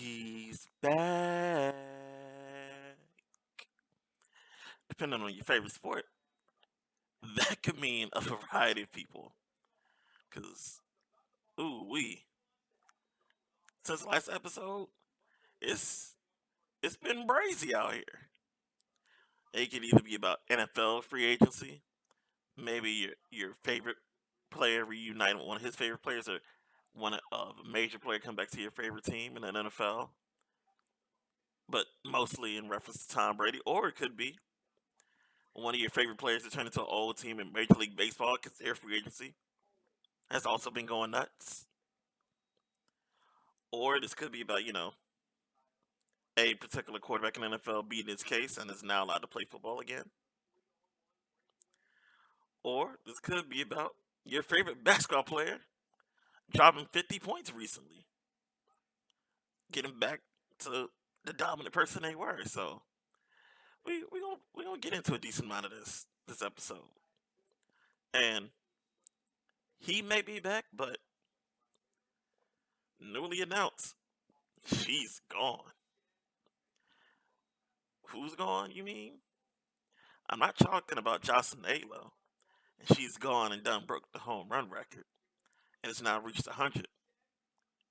He's back. Depending on your favorite sport, that could mean a variety of people. Cause ooh wee, since last episode, it's it's been brazy out here. It could either be about NFL free agency, maybe your favorite player reuniting with one of his favorite players, or one of a major player come back to your favorite team in the NFL, but mostly in reference to Tom Brady, or it could be one of your favorite players to turn into an old team in Major League Baseball because their free agency has also been going nuts. Or this could be about, a particular quarterback in the NFL beating his case and is now allowed to play football again. Or this could be about your favorite basketball player dropping 50 points recently, getting back to the dominant person they were. So we gonna get into a decent amount of this episode. And he may be back, but newly announced, she's gone. Who's gone, you mean? I'm not talking about Jocelyn Alo. And she's gone and done broke the home run record. And it's now reached 100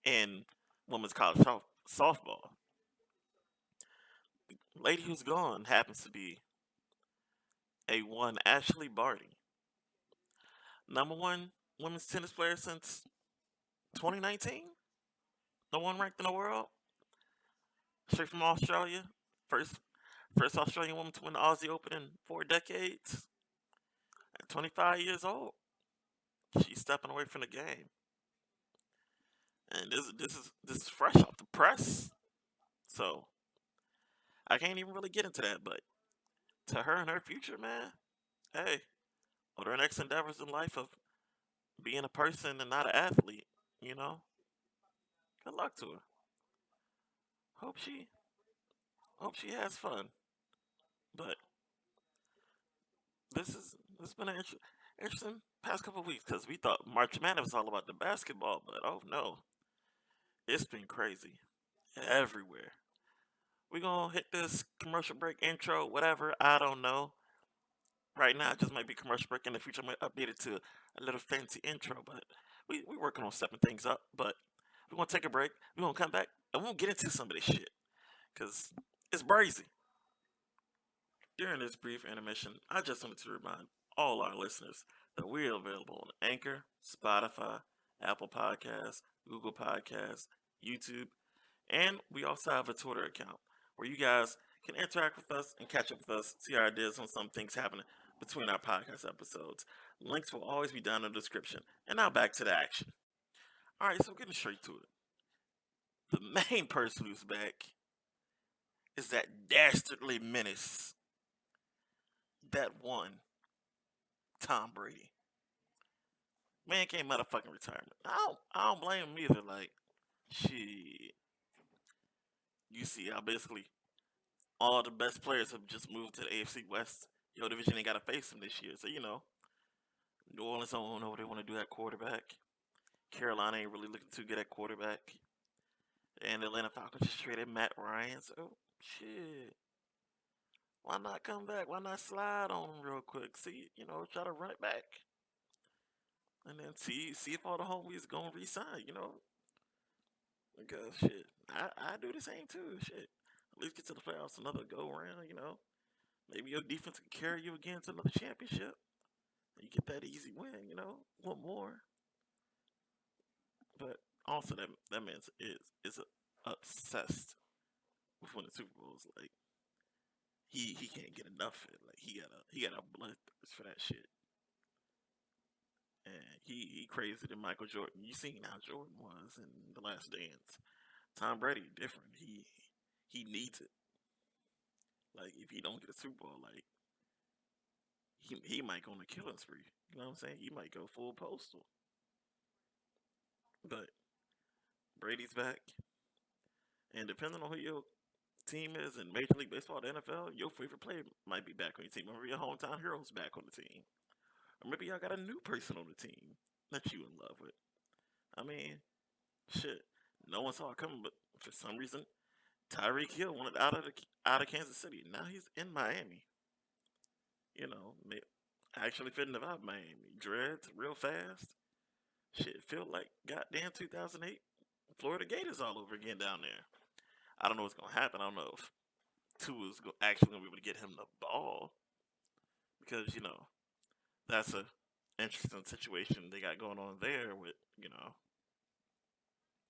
in women's college softball. Lady who's gone happens to be a one Ashley Barty, number one women's tennis player since 2019. No one ranked in the world. Straight from Australia. First first Australian woman to win the Aussie Open in 4 decades. At 25 years old, she's stepping away from the game. And this is fresh off the press. So I can't even really get into that, but to her and her future, man, hey, or her next endeavors in life of being a person and not an athlete, you know, good luck to her. Hope she hope she has fun. But this has been an interesting past couple of weeks because we thought March Madness was all about the basketball, but oh no, it's been crazy everywhere. We gonna hit this commercial break intro, whatever. I don't know. Right now, it just might be commercial break. In the future, I might update it to a little fancy intro. But we working on stepping things up. But we're gonna take a break. We're gonna come back and we'll get into some of this shit because it's brazy. During this brief intermission, I just wanted to remind all our listeners that we're available on Anchor, Spotify, Apple Podcasts, Google Podcasts, YouTube, and we also have a Twitter account where you guys can interact with us and catch up with us, see our ideas on some things happening between our podcast episodes. Links will always be down in the description. And now back to the action. All right, so getting straight to it. The main person who's back is that dastardly menace, that one, Tom Brady. Man came out of fucking retirement. I don't blame him either. Like, shit. You see how basically all the best players have just moved to the AFC West. Your division ain't got to face them this year. So, New Orleans don't know what they want to do at quarterback. Carolina ain't really looking too good at quarterback. And the Atlanta Falcons just traded Matt Ryan. So, shit. Why not come back? Why not slide on him real quick? See, try to run it back. And then see if all the homies gonna resign. Because shit, I do the same too. Shit. At least get to the playoffs another go around. Maybe your defense can carry you again to another championship. And you get that easy win. One more. But also that man is obsessed with winning Super Bowls. Like he can't get enough of it. Like he got a bloodthirst for that shit. And he crazy than Michael Jordan. You seen how Jordan was in the Last Dance. Tom Brady different. He needs it. Like if he don't get a Super Bowl, like he might go on a killing spree. You know what I'm saying? He might go full postal. But Brady's back, and depending on who your team is in Major League Baseball, the NFL, your favorite player might be back on your team. Or your hometown heroes back on the team, or maybe y'all got a new person on the team that you in love with. I mean, shit. No one saw it coming, but for some reason, Tyreek Hill wanted out of Kansas City. Now he's in Miami. You know, actually fitting about Miami. Dreads real fast. Shit, feel like goddamn 2008 Florida Gators all over again down there. I don't know what's gonna happen. I don't know if Tua's actually gonna be able to get him the ball because that's a interesting situation they got going on there. With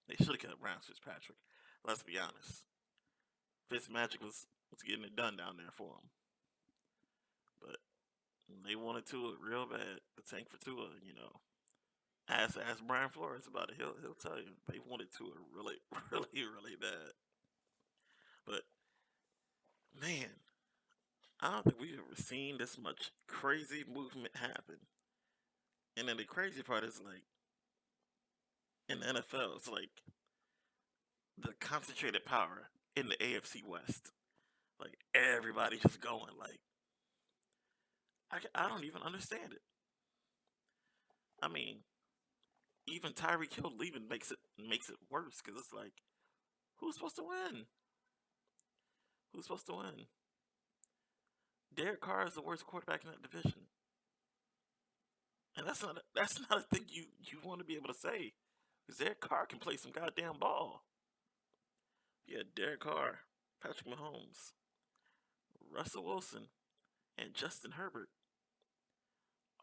they should have kept Ryan Fitzpatrick. Let's be honest. Fitzmagic was getting it done down there for him, but they wanted Tua real bad. The tank for Tua. Ask Brian Flores about it. He'll tell you they wanted Tua really really bad. But man, I don't think we've ever seen this much crazy movement happen. And then the crazy part is like in the NFL, it's like the concentrated power in the AFC West. Like everybody just going. Like I don't even understand it. I mean, even Tyreek Hill leaving makes it worse because it's like who's supposed to win? Who's supposed to win? Derek Carr is the worst quarterback in that division, and that's not a thing you want to be able to say because Derek Carr can play some goddamn ball. Yeah, Derek Carr, Patrick Mahomes, Russell Wilson, and Justin Herbert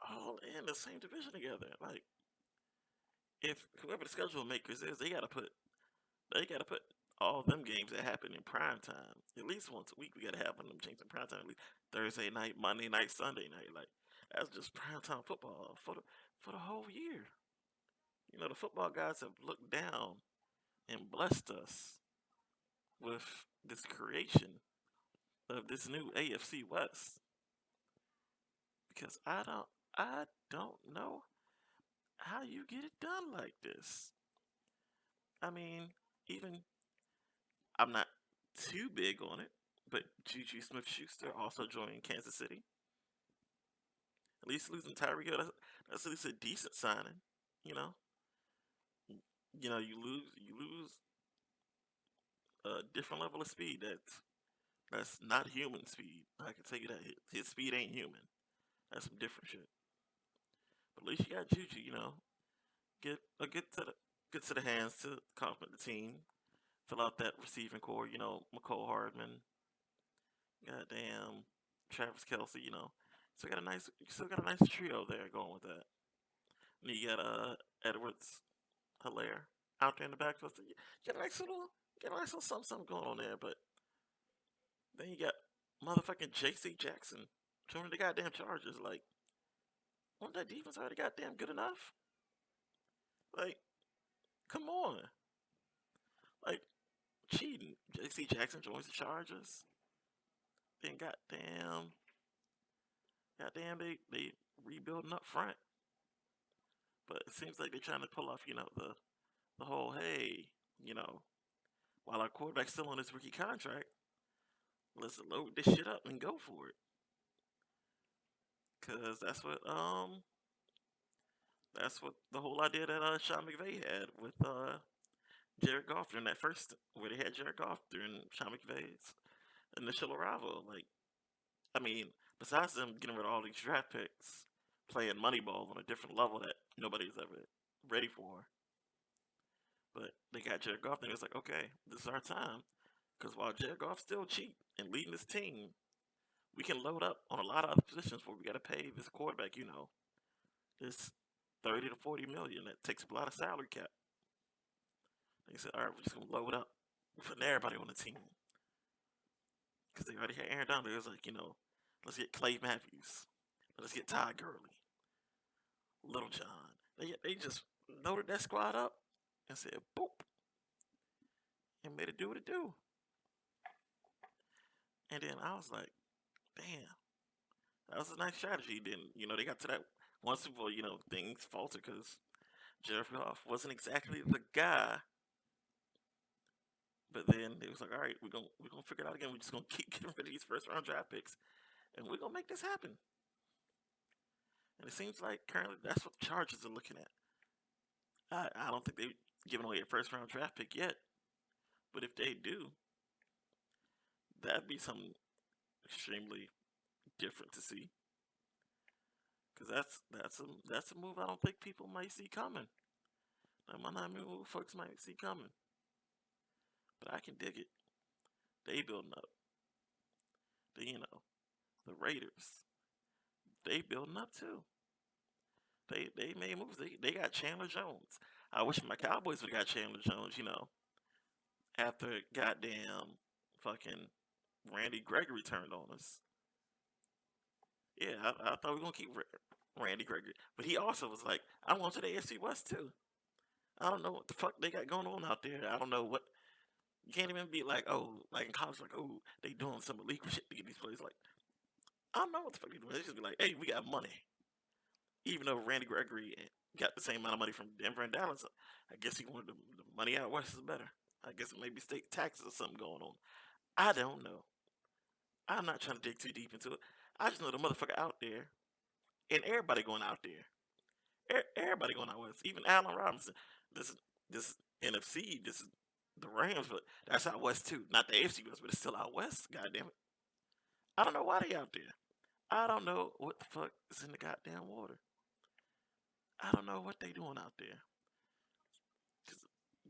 all in the same division together. Like, if whoever the schedule makers is, they gotta put all them games that happen in prime time at least once a week. We gotta have them change in prime time. At least Thursday night, Monday night, Sunday night. Like that's just prime time football for the whole year. The football guys have looked down and blessed us with this creation of this new AFC West because I don't know how you get it done like this. I mean, even I'm not too big on it, but Juju Smith-Schuster also joined Kansas City. At least losing Tyreek Hill, that's at least a decent signing. You know, you lose a different level of speed. That's not human speed. I can tell you that his speed ain't human. That's some different shit. But at least you got Juju. Get to the hands to compliment the team. Fill out that receiving core. McCole Hardman, goddamn Travis Kelsey. Still got a nice trio there going with that. And you got Edwards, Hilaire out there in the backfield. So you got a nice little something going on there. But then you got motherfucking J.C. Jackson joining the goddamn Chargers. Like, wasn't that defense already goddamn good enough? Like, come on. Like, cheating. J.C. Jackson joins the Chargers. Then goddamn, they rebuilding up front. But it seems like they're trying to pull off, the whole hey, you know, while our quarterback's still on his rookie contract, let's load this shit up and go for it. Cause that's what the whole idea that Sean McVay had with Jared Goff during that first where they had Jared Goff during Sean McVay's initial arrival. Like, I mean, besides them getting rid of all these draft picks, playing Moneyball on a different level that nobody's ever ready for. But they got Jared Goff, and it's like, okay, this is our time. Because while Jared Goff's still cheap and leading this team, we can load up on a lot of other positions where we got to pay this quarterback, this 30 to 40 million that takes up a lot of salary cap. They said, all right, we're just gonna load up. We're putting everybody on the team because they already had Aaron Donald. It was like, let's get Clay Matthews, let's get Todd Gurley, Little John. They just loaded that squad up and said, boop, and made it do what it do. And then I was like, damn, that was a nice strategy. Then, they got to that one Super Bowl, things faltered because Jared Goff wasn't exactly the guy. But then it was like, all right, we're gonna figure it out again. We're just gonna keep getting rid of these first round draft picks, and we're gonna make this happen. And it seems like currently that's what the Chargers are looking at. I don't think they giving away a first round draft pick yet. But if they do, that'd be something extremely different to see. Cause that's a move I don't think people might see coming. That might not be a move folks might see coming. But I can dig it. They building up. The Raiders. They building up too. They made moves. They got Chandler Jones. I wish my Cowboys would have got Chandler Jones. After goddamn fucking Randy Gregory turned on us. Yeah, I thought we were gonna keep Randy Gregory, but he also was like, "I'm going to the AFC West too." I don't know what the fuck they got going on out there. I don't know what. You can't even be like, oh, like in college, like, oh, they doing some illegal shit to get these players. Like, I don't know what the fuck they doing. They just be like, hey, we got money. Even though Randy Gregory got the same amount of money from Denver and Dallas, I guess he wanted the money out west is better. I guess maybe state taxes or something going on. I don't know. I'm not trying to dig too deep into it. I just know the motherfucker out there, and everybody going out there. Everybody going out west. Even Allen Robinson. This is this NFC. This is the Rams, but that's out west too. Not the AFC West, but it's still out west. God damn it. I don't know why they out there. I don't know what the fuck is in the goddamn water. I don't know what they doing out there. 'Cause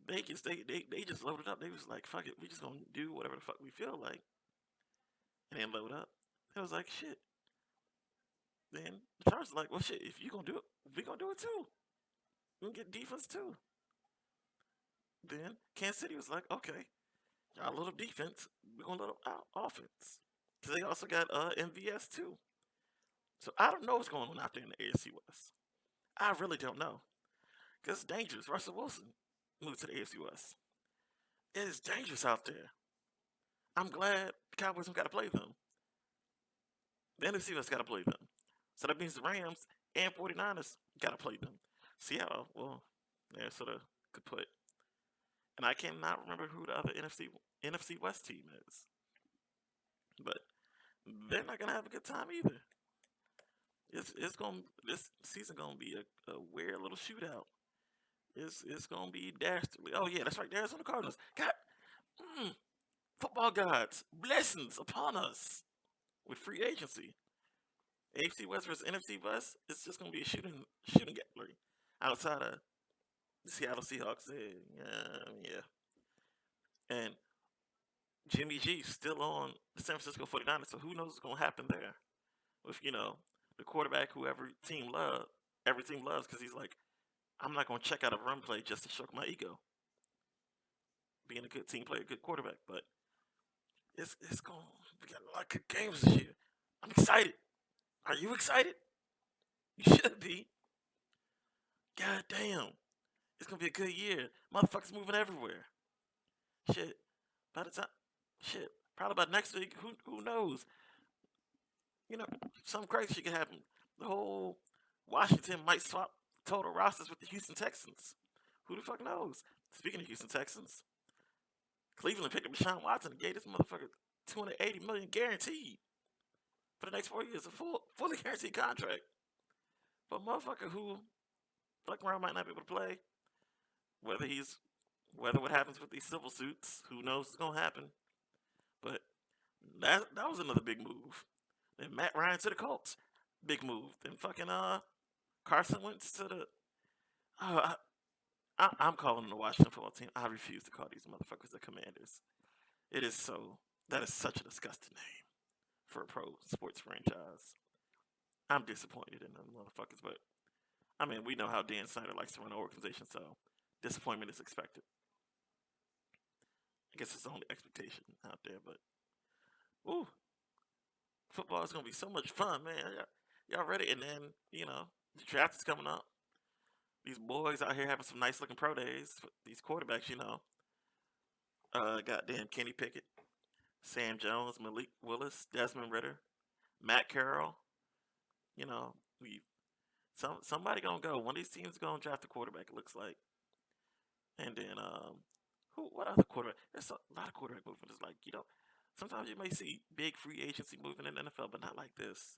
they just loaded up. They was like, fuck it, we just gonna do whatever the fuck we feel like, and then load up. It was like shit. Then the Chargers like, well shit, if you gonna do it, we gonna do it too. We gonna get defense too. Then Kansas City was like, okay, y'all little defense, we gonna let out offense. Cause they also got MVS too. So I don't know what's going on out there in the AFC West. I really don't know. Cause it's dangerous. Russell Wilson moved to the AFC West. It is dangerous out there. I'm glad the Cowboys don't got to play them. The NFC West got to play them. So that means the Rams and 49ers got to play them. Seattle, well, they're sort of could put. And I cannot remember who the other NFC West team is. But they're not gonna have a good time either. It's gonna this season gonna be a weird little shootout. It's gonna be dastardly. Oh yeah, that's right. There's on the Cardinals. God, mm, football gods, blessings upon us with free agency. AFC West versus NFC West. It's just gonna be a shooting gallery outside of the Seattle Seahawks. Yeah. And Jimmy G still on the San Francisco 49ers, so who knows what's gonna happen there with the quarterback who every team loves because he's like, I'm not gonna check out a run play just to stroke my ego. Being a good team player, good quarterback, but it's going. We got a lot of good games this year. I'm excited. Are you excited? You should be. God damn, it's gonna be a good year. Motherfuckers moving everywhere. Shit. By the time, shit, probably by next week. Who knows? You know, some crazy shit could happen. The whole Washington might swap total rosters with the Houston Texans. Who the fuck knows? Speaking of Houston Texans, Cleveland picked up Deshaun Watson and gave this motherfucker $280 million guaranteed for the next 4 years, a fully guaranteed contract. But motherfucker who fuck around might not be able to play. Whether what happens with these civil suits, who knows what's gonna happen. But that was another big move. Then Matt Ryan to the Colts, big move. Then fucking Carson Wentz to the. Uh, I'm calling them the Washington football team. I refuse to call these motherfuckers the Commanders. It is so. That is such a disgusting name for a pro sports franchise. I'm disappointed in them motherfuckers, but I mean, we know how Dan Snyder likes to run an organization, so disappointment is expected. I guess it's the only expectation out there, but ooh, football is gonna be so much fun, man. Y'all ready? And then the draft is coming up. These boys out here having some nice looking pro days. These quarterbacks, goddamn Kenny Pickett, Sam Jones, Malik Willis, Desmond Ritter, Matt Carroll. You know, we somebody gonna go. One of these teams gonna draft a quarterback. It looks like. And then what other quarterback? There's a lot of quarterback movement. It's like sometimes you may see big free agency moving in the NFL, but not like this.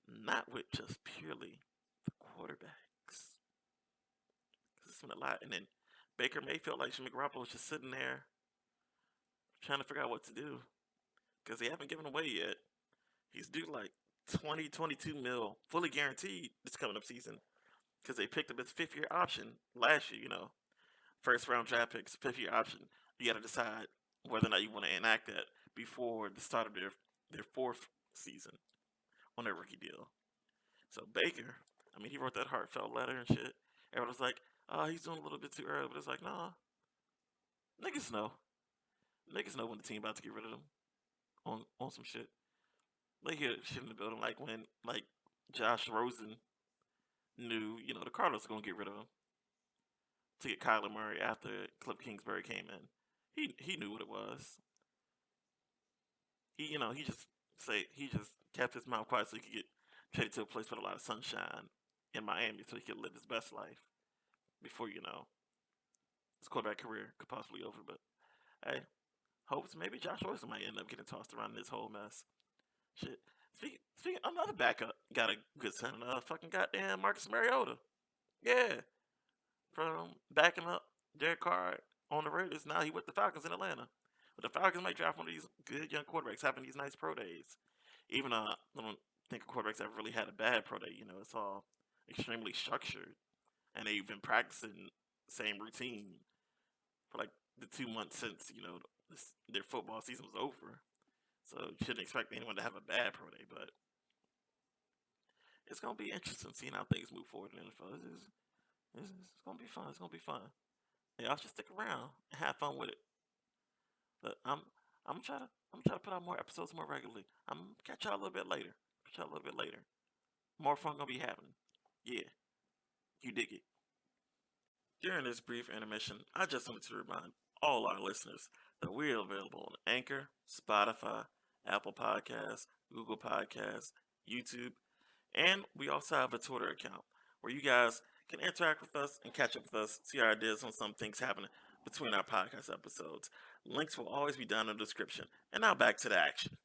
Not with just purely the quarterbacks. It's been a lot, and then Baker Mayfield, like Jimmy Garoppolo, was just sitting there trying to figure out what to do because they haven't given away yet. He's due like 20, 22 mil, fully guaranteed this coming up season because they picked up his 5th-year option last year. First round draft picks, 5th-year option. You got to decide whether or not you want to enact that before the start of their 4th season on their rookie deal. So Baker, I mean, he wrote that heartfelt letter and shit. Everyone was like, "Oh, he's doing a little bit too early," but it's like, nah, niggas know. Niggas know when the team about to get rid of them on some shit. They hear shit in the building like when Josh Rosen knew, the Cardinals were gonna get rid of him to get Kyler Murray after Cliff Kingsbury came in. He knew what it was. He just kept his mouth quiet so he could get traded to a place with a lot of sunshine in Miami so he could live his best life before his quarterback career could possibly over. But hey, hopes maybe Josh Rosen might end up getting tossed around in this whole mess. Shit. Speaking, another backup got a good son. Fucking goddamn Marcus Mariota. Yeah, from backing up Derek Carr on the Raiders. Now he with the Falcons in Atlanta. But the Falcons might draft one of these good young quarterbacks having these nice pro days. Even I don't think quarterbacks ever really had a bad pro day. It's all extremely structured, and they've been practicing the same routine for like the 2 months since their football season was over. So you shouldn't expect anyone to have a bad pro day, but it's gonna be interesting seeing how things move forward in the NFL. It's gonna be fun. It's gonna be fun. Y'all should stick around and have fun with it. But I'm trying to put out more episodes more regularly. I'm catch y'all a little bit later. Catch y'all a little bit later. More fun gonna be happening. Yeah, you dig it. During this brief intermission, I just wanted to remind all our listeners that we're available on Anchor, Spotify, Apple Podcasts, Google Podcasts, YouTube, and we also have a Twitter account where you guys can interact with us and catch up with us, see our ideas on some things happening between our podcast episodes. Links will always be down in the description. And now back to the action.